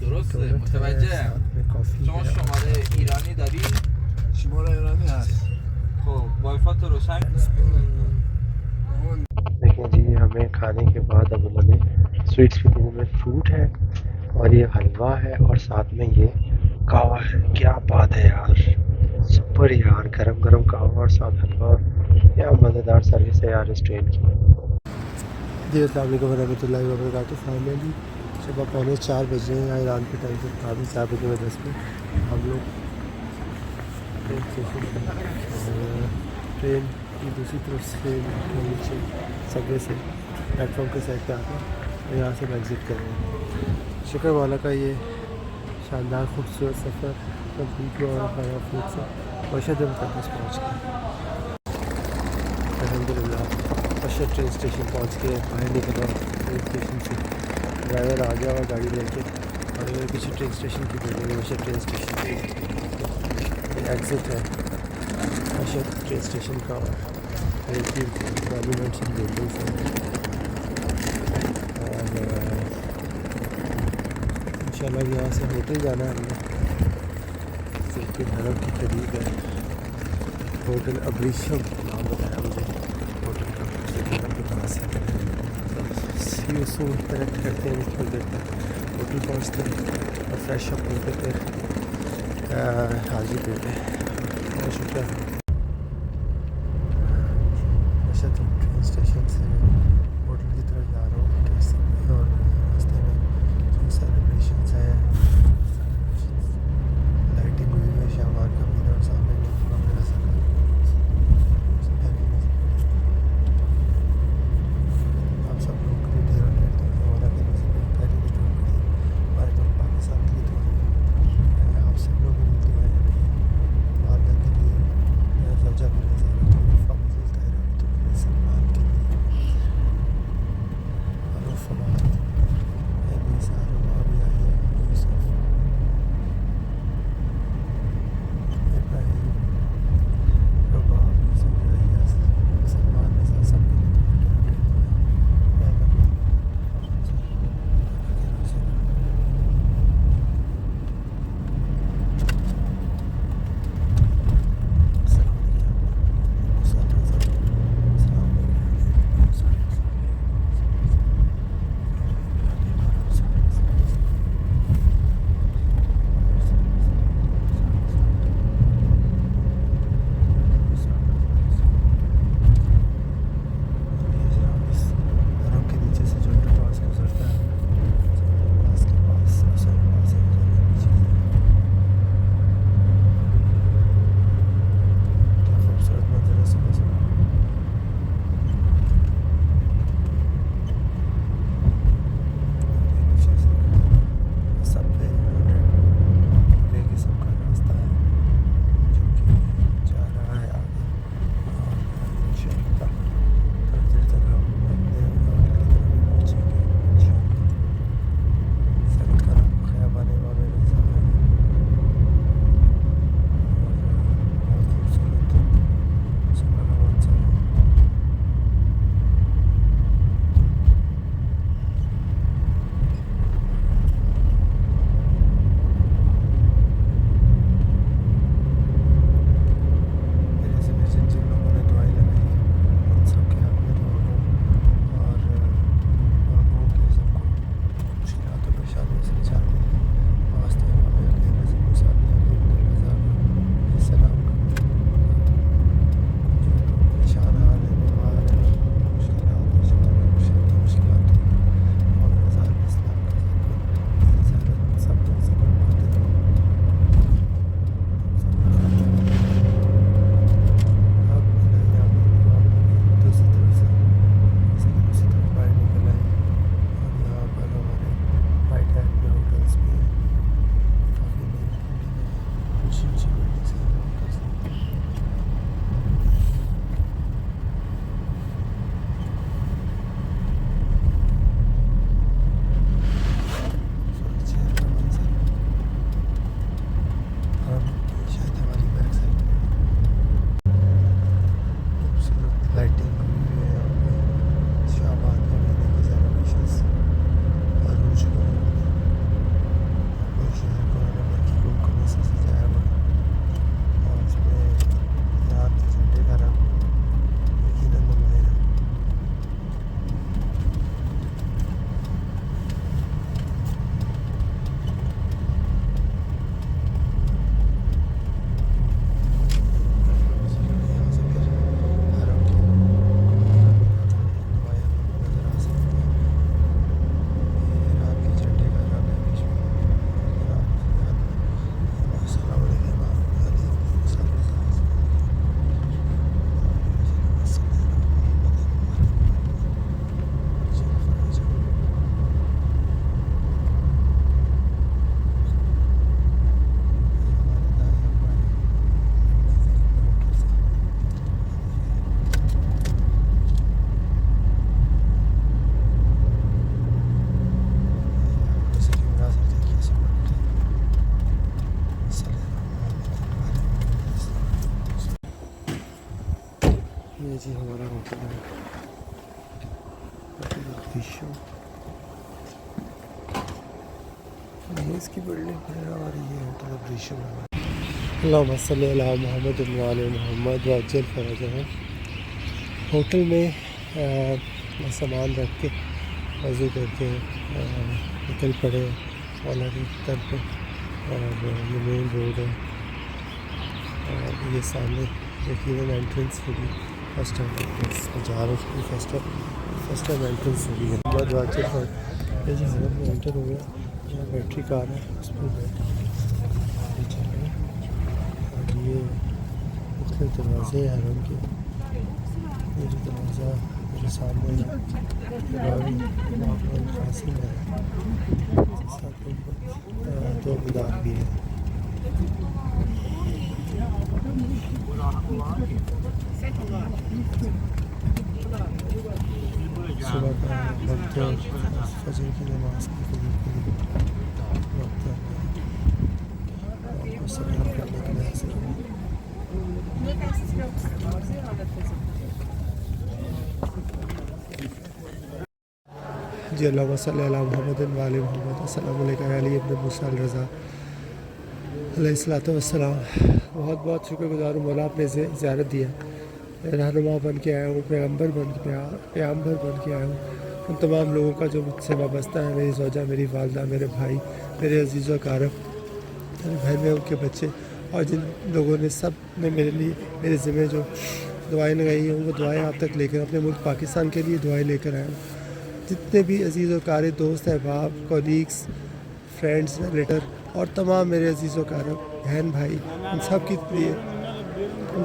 درسته متوجه شما شماره ایرانی داری؟ شماره ایرانی هست. خب وای فای تو روشن دیکھیں جی ہمیں کھانے کے بعد اب انہوں نے سویٹس بھی دینے میں فروٹ ہے اور یہ حلوہ ہے اور ساتھ میں یہ کہوہ ہے۔ کیا بات ہے یار، سپر یار، گرم گرم کہوہ اور ساتھ حلوہ، کیا مزیدار سروس ہے یار اس ٹرین کی۔ جی السلام علیکم ورحمۃ اللہ وبرکاتہ۔ فائنلی صبح 3:45 بج رہے ہیں ایران کے ٹائم سے، 4 بجے میں 10 پہ ہم لوگ ٹرین اسٹیشن پر ٹرین کی دوسری طرف سے نیچے سب وے سے پلیٹ فارم کے سائڈ پہ آتے ہیں اور یہاں سے ہم ایگزٹ کر رہے ہیں۔ شکر والا کا یہ شاندار خوبصورت سفر کمپلیٹ ہوا ہے بایا فوڈ سے مشہد مقدس پہنچ گئے الحمدللہ۔ مشہد ٹرین اسٹیشن پہنچ کے باہر نکل رہا ٹرین اسٹیشن سے، ڈرائیور آ گیا اور گاڑی لے کے اور میرے پیچھے ٹرین اسٹیشن کی بلڈنگ ہے، مشہد ٹرین اسٹیشن کی ایگزٹ ہے مشہد ٹرین اسٹیشن کا اور مانیومنٹس کی بلڈنگس ہیں اور انشاءاللہ یہاں سے ہوٹل جانا ہے ہمیں، سیف حرم کے قریب ہے ہوٹل ابریشم نام بتایا مجھے ہوٹل کا، حرم کے پاس ہے۔ سی سون کنیکٹ کرتے ہیں تھوڑی دیر تک، ہوٹل پہنچتے ہیں اور فریش اپ ہو کے پھر حاضری دیتے ہیں۔ بہت شکریہ۔ مشہد ٹرین اسٹیشن سے ہوٹل کی طرف جا رہا ہوں اور راستے میں جو سیلیبریشنز ہیں، لائٹنگ ہوئی ہے شاہباد کا مینار اور سامنے میرا سر آپ سب لوگ کے لیے ڈھیر ہمارا کرنے سے پہلے بھی دعا کری ہمارے تو پاکستان کے لیے دعا، آپ سب لوگوں کے لیے دعائیں کری، والدہ کے لیے، زوجہ کے لیے، فاطمہ طاہرہ کے لیے، سلمان کے لیے اور یہ اس کی بلڈنگ ہے اور یہ ہوٹل بریشو ہے. اللہم صلی علی محمد وعلی محمد وعجل فرجہ. ہوٹل میں سامان رکھ کے وضو کر کے نکل پڑے آلریڈی طرف پہ. اور یہ مین روڈ ہے اور یہ سامنے یقیناً انٹرنس ہوگی. فرسٹ ٹائم جا رہے ہیں فرسٹ ٹائم انٹرنس ہوگی. محمد واجر پر یہ جو حرم میں انٹر ہو گیا. یہاں بیٹری کار ہے اس پہ بیٹھ چل رہے ہیں. اور یہ مختلف دروازے ہیں حرم کے. یہ جو دروازہ میرے سامنے خاصی ہے. ساتھ میں دو مینار بھی ہیں. صبح کا وقت ہے. فجر کی نماز کے قریب وقت ہے. آپ کو سلام کرنے کے لیے حاضر ہوں. جی اللہم صلی علی محمد وعلی محمد. السلام علیکم علی ابن موسیٰ الرضا علیہ الصلوۃ والسلام. بہت بہت شکر گزار ہوں مولا آپ نے زیارت دیا. رہنما بن کے آیا ہوں, پیغمبر بن کے آیا ہوں. ان تمام لوگوں کا جو مجھ سے وابستہ ہے, میری زوجہ, میری والدہ, میرے بھائی, میرے عزیز و اقارب, میرے بھائی میں ان کے بچے, اور جن لوگوں نے سب نے میرے لیے میرے ذمہ جو دعائیں لگائی ہیں وہ دعائیں آپ تک لے کر اپنے ملک پاکستان کے لیے دعائیں لے کر آیا ہوں. جتنے بھی عزیز و اقارب دوست, احباب, کولیگس, فرینڈس, ریلیٹر اور تمام میرے عزیز و اقارب, بہن بھائی, ان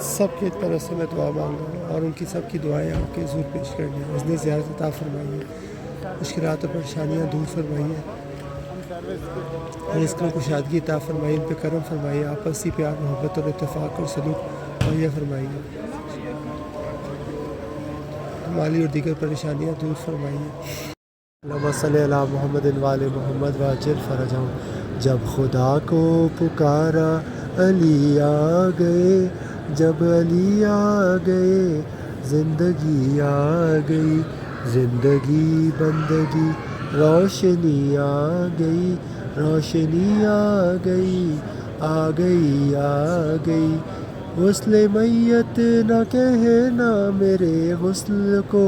سب کی طرف سے میں دعا مانگ رہا ہوں اور ان کی سب کی دعائیں آپ کے حضور پیش کرنی ہیں. اس نے زیارت عطا فرمائی ہے, مشکلات اور پریشانیاں دور فرمائی ہیں, رزق میں کشادگی عطا فرمائی, ان پہ کرم فرمائی, آپسی پیار محبت اور اتفاق اور سلوک مہیا فرمائی ہے, مالی اور دیگر پریشانیاں دور فرمائی ہیں. اللہم صلی علی محمد وعلی محمد وعجل فرجہ. جب خدا کو پکارا علی آ گئے, جب علی آ گئے زندگی آ گئی, زندگی بندگی روشنی آ گئی, روشنی آ گئی, آ گئی, آ گئی. غسل میت نہ کہنا میرے غسل کو,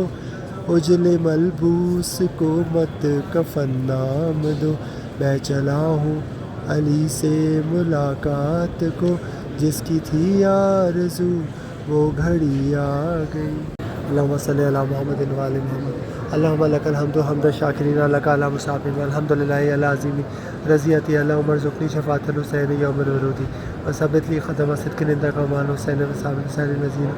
اجلے ملبوس کو مت کفن نام دو. میں چلا ہوں علی سے ملاقات کو, جس کی تھی آرزو وہ گھڑی آ گئی. اللہم صلی علی محمد وعلی محمد. اللہم لک الحمد حمد الشاکرین لک علی مصابین والحمد للہ علی عظیم رضیتی. اللہم ارزقنی شفاعت الحسین یوم الورود وثبت لی قدم صدق عندک ومع الحسین وصحب الحسین النذیر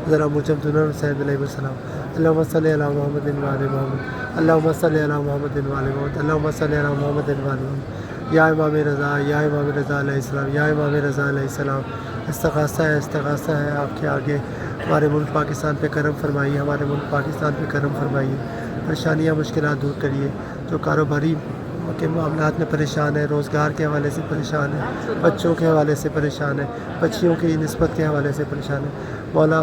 ذرا مجم دون الحسین علیہ السلام. اللہم صلی علی محمد وعلی محمد. اللہم صلی علی محمد وعلی محمد. اللہم صلی علی محمد وعلی محمد. یا امام رضا, یا امام رضا علیہ السلام, یا امام رضا علیہ السلام. استغاثہ ہے آپ کے آگے. ہمارے ملک پاکستان پہ کرم فرمائیے, ہمارے ملک پاکستان پہ کرم فرمائیے. پریشانیاں مشکلات دور کریے. جو کاروباری کے معاملات میں پریشان ہے, روزگار کے حوالے سے پریشان ہے, بچوں کے حوالے سے پریشان ہے, بچیوں کی نسبت کے حوالے سے پریشان ہے, مولا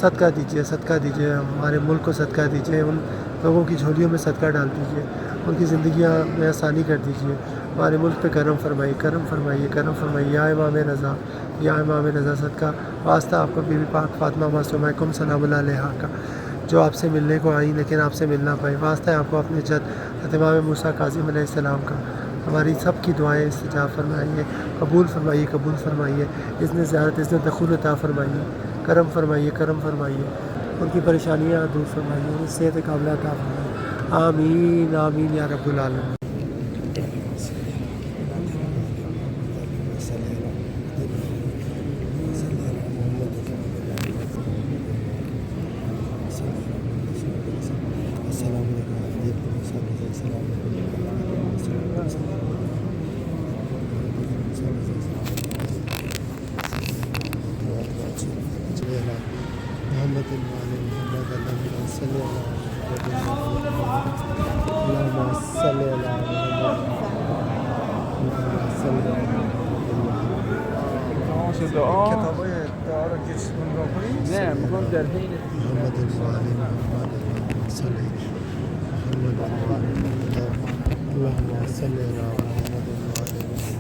صدقہ دیجیے, صدقہ دیجیے. ہمارے ملک کو صدقہ دیجیے, ان لوگوں کی جھولیوں میں صدقہ ڈال دیجیے, ان کی زندگیاں میں آسانی کر دیجیے. ہمارے ملک پہ کرم فرمائیے, کرم فرمائیے, کرم فرمائیے. یا امام رضا, یا امام رضا, صدقہ واسطہ آپ کو بی بی پاک فاطمہ معصومہ کم سلام اللہ علیہا کا, جو آپ سے ملنے کو آئیں لیکن آپ سے ملنا پائے. واسطہ ہے آپ کو اپنے جد امام موسیٰ کاظم علیہ السلام کا. ہماری سب کی دعائیں استجاب فرمائیے, قبول فرمائیے, قبول فرمائیے. اذن زیارت, اذن دخول عطا فرمائیے, کرم فرمائیے, کرم فرمائیے. ان کی پریشانیاں دور فرمائیے, ان صحت کاملہ عطا فرمائیے. آمین آمین یا رب العالمین. محمد وعلی محمد. اللہم صلی علی محمد. اللہم صلی علی محمد. کتابای دعا رو که چیز کنیم نه میخوام در حین محمد وآل محمد اللهم صل محمد وآل محمد اللهم صل على محمد وآل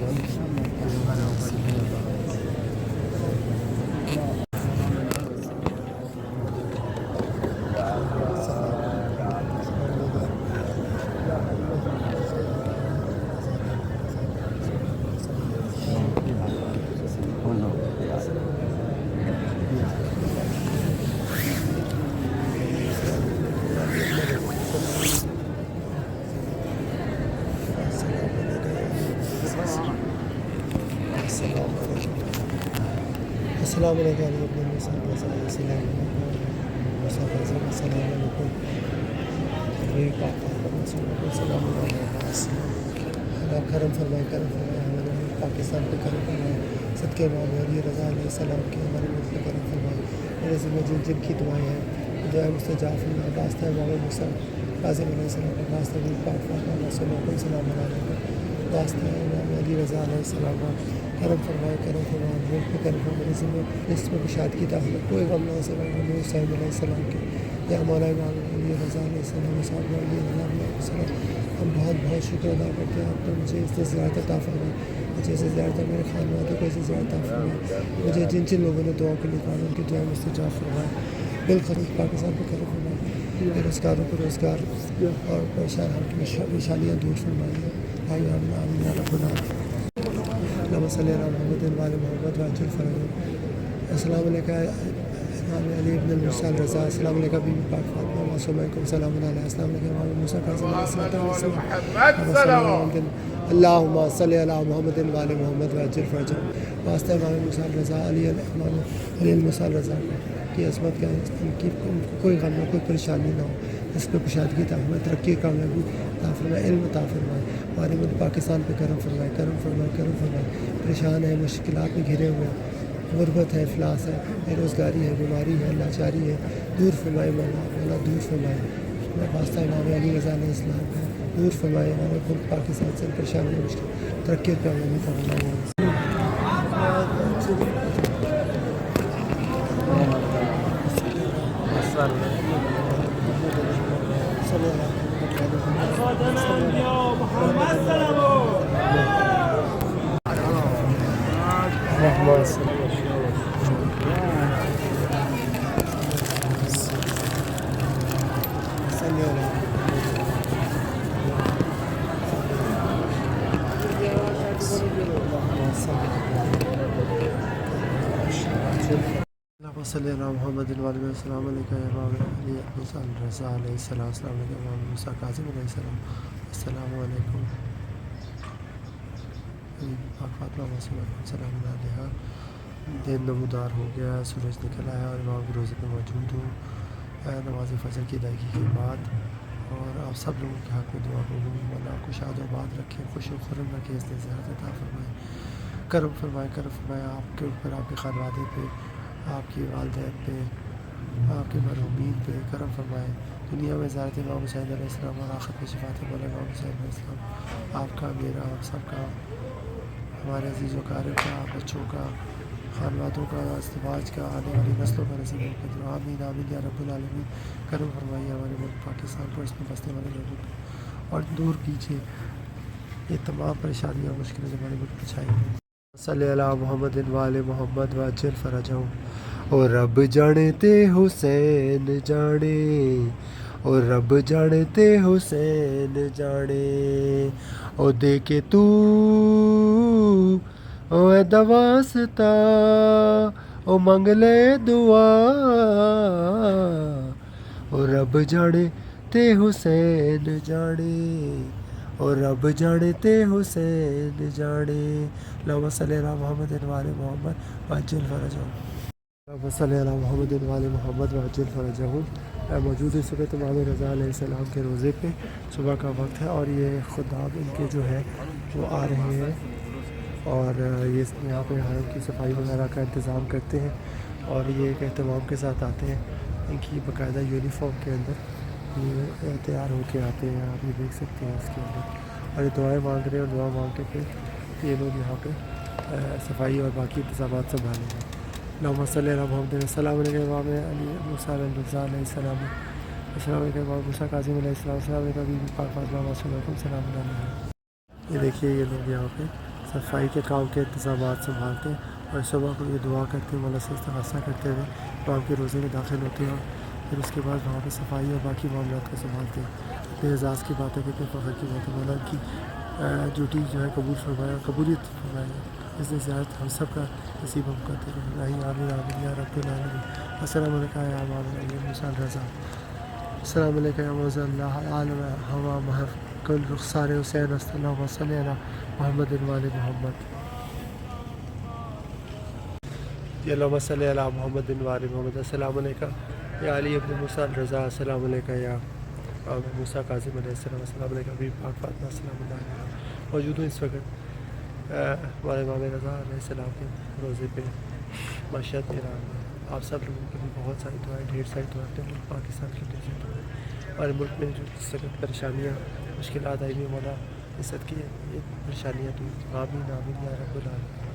محمد اللهم صل على السلام علیکم السلام علیکم کرم فرمائے ہمارے پاکستان پہ کرم فرمائے صدقے امام علی رضا علیہ السلام کے ہمارے ملک پہ کرم فرمائے میرے ذمہ جن کی دعائیں ہیں دعائیں مستجاب فرمائے واسطہ امام موسیٰ کاظم علیہ السلام کا واسطہ پاک فاطمہ رسول اللہ سلام علیہ کا واسطہ امام علی رضا علیہ السلام کا کرم فرمائے ملک پہ کرم فرمائے میرے ذمہ اس میں کشاد کی داخل کوئی غم نہ ہو سکے نبی حسین علیہ السلام کے یا مولا امام علی رضا علیہ السلام صاحب علی رضا علیہ السلام ہم بہت بہت شکر ادا کرتے ہیں آپ نے مجھے اس سے زیادہ عطا فرمائے مجھے اسے زیادہ میرے خاندان کو اسے زیادہ عطا فرمائے مجھے جن جن لوگوں نے دعا کے لیے کہا ان کی دعا مستجاب فرمائے بالخصوص پاکستان پہ کرم فرمائے بے روزگاروں کو روزگار اور پریشان حال کی پریشانیاں دور فرمائے آمین آمین یا رب العالمین اللہم صلی علی محمد وآل محمد وعجل فرجہ السلام علیکم امام علی ابن الموسیٰ رضا السلام علیکم بی بی پاک فاطمہ معصومہ علیکم السلام علیہ السلام علیکم امام موسیٰ کاظم علیہ السلام اللہم صلی علی محمد وآل محمد وعجل فرجہ واسطہ امام موسیٰ رضا امام علی الموسیٰ رضا کی عظمت کا ان کی کوئی غم نہ کوئی پریشانی نہ ہو اس پہ کشادگی عطا فرمائے ترقی کامیابی عطا فرمائے علم عطا فرمائے ہمارے ملک پاکستان پہ کرم فرمائے پریشان ہے مشکلات میں گھرے ہوئے ہیں غربت ہے افلاس ہے بے روزگاری ہے بیماری ہے لاچاری ہے دور فرمائے مولا دور فرمائے واسطہ امام علی رضا علیہ السلام ہے دور فرمائے ہمارے ملک پاکستان سے پریشانی مشکل ترقی کامیابی عطا فرمائے صلی اللہ محمد السلام علیکم امام علی رضا علیہ السلام السلام علیکم امام موسیٰ کاظم علیہ السلام السلام علیکم پاک فاطمہ معصومہ السلام علیہ دن نمودار ہو گیا سورج نکل آیا اور امام کے روزے پہ موجود ہوں نماز فجر کی ادائیگی کے بعد اور آپ سب لوگوں کے حق میں دعا کروں مولا آپ کو شاد و آباد رکھے خوش و خرم رکھے اس نے زیادہ عطا فرمائے کرم فرمائے آپ کے اوپر آپ کے خانوادے پہ آپ کی والدین پہ آپ کے مرحومین پہ کرم فرمائے دنیا میں زیارت امام حسین علیہ السلام اور آخرت میں شفاعت مولا امام حسین علیہ السلام آپ کا میرا آپ سب کا ہمارے عزیز و اقارب کا بچوں کا خانوادوں کا ازدواج کا آنے والی نسلوں کا نصیب آمین آمین یا رب العالمین کرم فرمائیے ہمارے ملک پاکستان کو اس میں بسنے والے لوگوں کو اور دور کیجیے یہ تمام پریشانیاں اور مشکلیں جو ہمارے ملک پہ چھائی ہوئی صلی علی محمد وآل محمد وعجل فرجہم اور رب جانتے حسین جانے اور رب جانتے حسین جانے او دے کے تو او اے دواستا او منگ لے دعا اور رب جانتے حسین جانے اور رب جانتے حسین جانے اللہم صلی علی محمد وآل محمد وعجل فرجہم اللہم صلی علی محمد وآل محمد وعجل فرجہم موجود اس وقت امام رضا علیہ السلام کے روزے پہ صبح کا وقت ہے اور یہ خدام ان کے جو ہے وہ آ رہے ہیں اور یہ یہاں پہ حرم کی صفائی وغیرہ کا انتظام کرتے ہیں اور یہ ایک اہتمام کے ساتھ آتے ہیں ان کی باقاعدہ یونیفارم کے اندر یہ تیار ہو کے آتے ہیں آپ یہ دیکھ سکتے ہیں اس کے اندر اور یہ دعائیں مانگ رہے ہیں اور دعا مانگ کے پھر یہ لوگ یہاں پہ صفائی اور باقی انتظامات سنبھالیں گے اللہم صلی علی محمد السلام علیکم امام علی موسیٰ رضا علیہ السلام السلام علیکم امام موسیٰ کاظم علیہ السلام السلام علیکم بی بی پاک فاطمہ معصومہ علیکم سلام علیہ. یہ دیکھیے یہ لوگ یہاں پہ صفائی کے کام کے انتظامات سنبھالتے ہیں اور صبح کو یہ دعا کرتے ہیں، مولا سے استغاثہ کرتے ہوئے امام کے روزے میں داخل ہوتے ہیں اور پھر اس کے بعد وہاں پہ صفائی اور باقی معاملات کو سنبھالتے ہیں. اپنے اعزاز کی باتیں کہتے ہیں، فخر کی باتیں، مولا ان کی ڈیوٹی جو ہے قبول فرمایا، قبولیت فرمایا. اس نے زیادت ہم سب کا نصیب ہم کرتے رہے. آمین آمین یا رب العالمین. السلام علیکم یا امام علی موسیٰ رضا، السلام علیکم یا موزہ اللہ عالم ہوا محف کل رخسار حسین اللہم صلی علی محمد وآل محمد. اللہم صلی علی محمد وآل محمد. السلام علیکم یا علی ابن موسیٰ رضا، السلام علیکم یا موسیٰ کاظم علیہ السلام، السلام علیکم بی پاک فاطمہ السلام علیہ. موجود ہوں اس وقت ہمارے امام رضا علیہ السلام کے روزے پہ معاشیت ایران میں. آپ سب لوگوں کے لیے بہت ساری دعائیں، ڈھیر ساری دعائیں ہیں. ملک پاکستان کے لیے دعائیں. ہمارے ملک میں جو اس وقت پریشانیاں مشکلات آئی ہوئی، مولا عزت کی یہ پریشانیاں دور. آمین آمین یا رب العالمین.